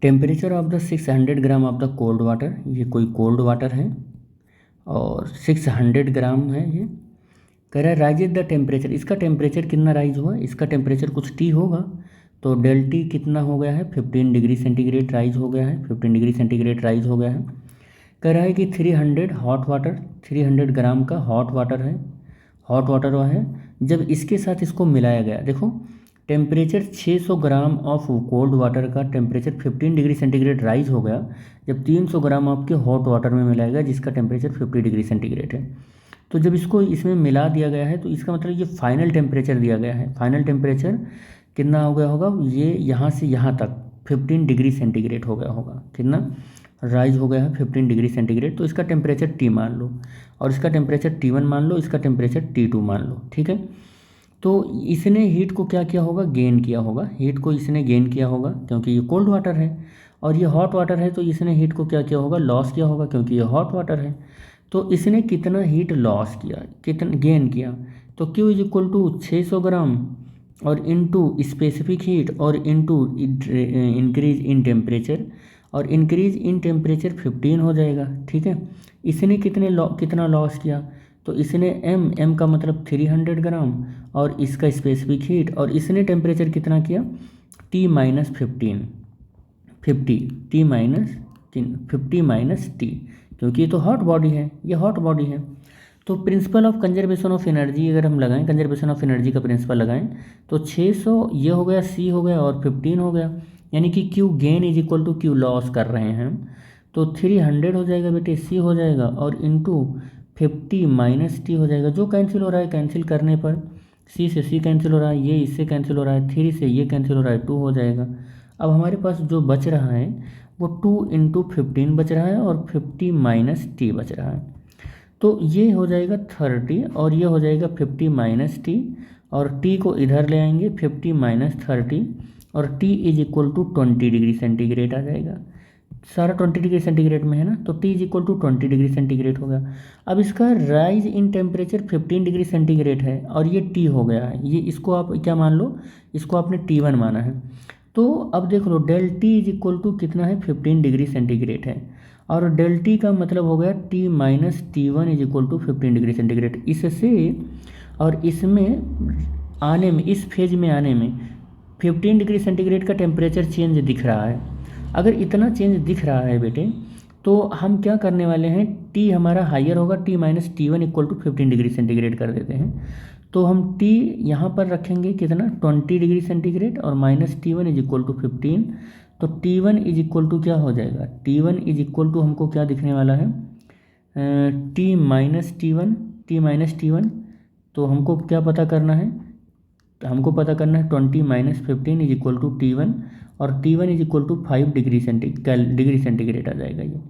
Temperature of the 600 gram of the cold water, ये कोई cold water है और 600 ग्राम है ये। कह रहा है राइज द टेम्परेचर, इसका टेम्परेचर कितना राइज हुआ, इसका टेम्परेचर कुछ टी होगा, तो डेल टी कितना हो गया है 15 डिग्री सेंटीग्रेड राइज हो गया है, 15 डिग्री सेंटीग्रेड राइज हो गया है। कह रहा है कि 300 हॉट वाटर, 300 ग्राम का हॉट वाटर है, हॉट वाटर वह है। जब इसके साथ इसको मिलाया गया, देखो temperature 600 gram of cold water का टेम्परेचर 15 डिग्री सेंटीग्रेड राइज हो गया जब 300 ग्राम आपके हॉट वाटर में मिलाया गया जिसका टेम्परेचर 50 डिग्री सेंटीग्रेड है। तो जब इसको इसमें मिला दिया गया है तो इसका मतलब ये फाइनल टेम्परेचर दिया गया है। फाइनल टेम्परेचर कितना हो गया होगा, ये यहाँ से यहाँ तक 15 डिग्री सेंटीग्रेड हो गया होगा। कितना राइज हो गया है 15 डिग्री सेंटीग्रेड। तो इसका टेम्परेचर टी मान लो और इसका टेम्परेचर T1 मान लो, इसका टेम्परेचर T2 मान लो, ठीक है। तो इसने हीट को क्या किया होगा, गेन किया होगा, हीट को इसने गेन किया होगा क्योंकि ये कोल्ड वाटर है, और ये हॉट वाटर है तो इसने हीट को क्या किया होगा, लॉस किया होगा क्योंकि ये हॉट वाटर है। तो इसने कितना हीट लॉस किया, कितना गेन किया, तो Q इज इक्वल टू 600 ग्राम और इनटू स्पेसिफिक हीट और इनटू इंक्रीज इन टेम्परेचर, और इंक्रीज इन टेम्परेचर 15 हो जाएगा, ठीक है। इसने कितना लॉस किया, तो इसने m का मतलब 300 ग्राम और इसका स्पेसिफिक हीट, और इसने टेम्परेचर कितना किया T minus 15, 50 T minus 50 minus T, क्योंकि ये तो हॉट बॉडी है, ये हॉट बॉडी है। तो principle of conservation of energy अगर हम लगाएं, कंजर्वेशन ऑफ एनर्जी का प्रिंसिपल लगाएं तो 600 ये हो गया, C हो गया और 15 हो गया, यानी कि Q gain is equal to Q loss कर रहे हैं हम। तो 300 हो जाएगा बेटे, C हो जाएगा और इंटू 50 माइनस T हो जाएगा। जो कैंसिल हो रहा है, कैंसिल करने पर C से C कैंसिल हो रहा है, ये इससे कैंसिल हो रहा है, 3 से ये कैंसिल हो रहा है, 2 हो जाएगा। अब हमारे पास जो बच रहा है वो 2 इंटू 15 बच रहा है और 50 माइनस T बच रहा है। तो ये हो जाएगा 30 और ये हो जाएगा 50 माइनस T, और T को इधर ले आएंगे 50 माइनस 30 और T is equal to 20 degree centigrade आ जाएगा। सारा 20 डिग्री सेंटीग्रेड में है ना, तो T is equal to 20 degree centigrade हो गया। अब इसका rise in temperature 15 degree centigrade है और ये T हो गया है, ये इसको आप क्या मान लो, इसको आपने T1 माना है। तो अब देख लो डेल T इज इक्वल टू कितना है 15 डिग्री सेंटीग्रेड है, और डेल T का मतलब हो गया T minus T1 is equal to 15 degree centigrade. इससे और इसमें आने में, इस फेज में आने में 15 डिग्री सेंटीग्रेड का टेम्परेचर चेंज दिख रहा है। अगर इतना चेंज दिख रहा है बेटे तो हम क्या करने वाले हैं, T हमारा हाइयर होगा, T minus T1 equal to 15 degree centigrade कर देते हैं। तो हम T यहाँ पर रखेंगे कितना 20 डिग्री सेंटीग्रेड और minus T1 is equal to 15। तो T1 इज इक्वल टू क्या हो जाएगा, T1 इज इक्वल टू हमको क्या दिखने वाला है, T minus T1, T minus T1। तो हमको क्या पता करना है, हमको पता करना है 20 minus 15 is equal to T1, और T1 is equal to 5 degree centigrade आ जाएगा ये।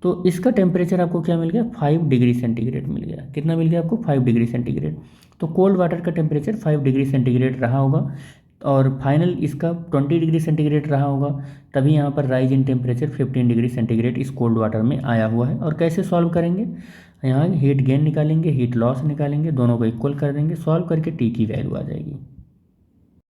तो इसका टेम्परेचर आपको क्या मिल गया, 5 डिग्री सेंटीग्रेड मिल गया। कितना मिल गया आपको, 5 डिग्री सेंटीग्रेड। तो कोल्ड वाटर का टेम्परेचर 5 डिग्री सेंटीग्रेड रहा होगा और फाइनल इसका 20 डिग्री सेंटीग्रेड रहा होगा, तभी यहाँ पर rise in temperature 15 degree centigrade इस कोल्ड वाटर में आया हुआ है। और कैसे सॉल्व करेंगे, यहाँ हीट गेन निकालेंगे, हीट लॉस निकालेंगे, दोनों को इक्वल कर देंगे, सॉल्व करके T की वैल्यू आ जाएगी।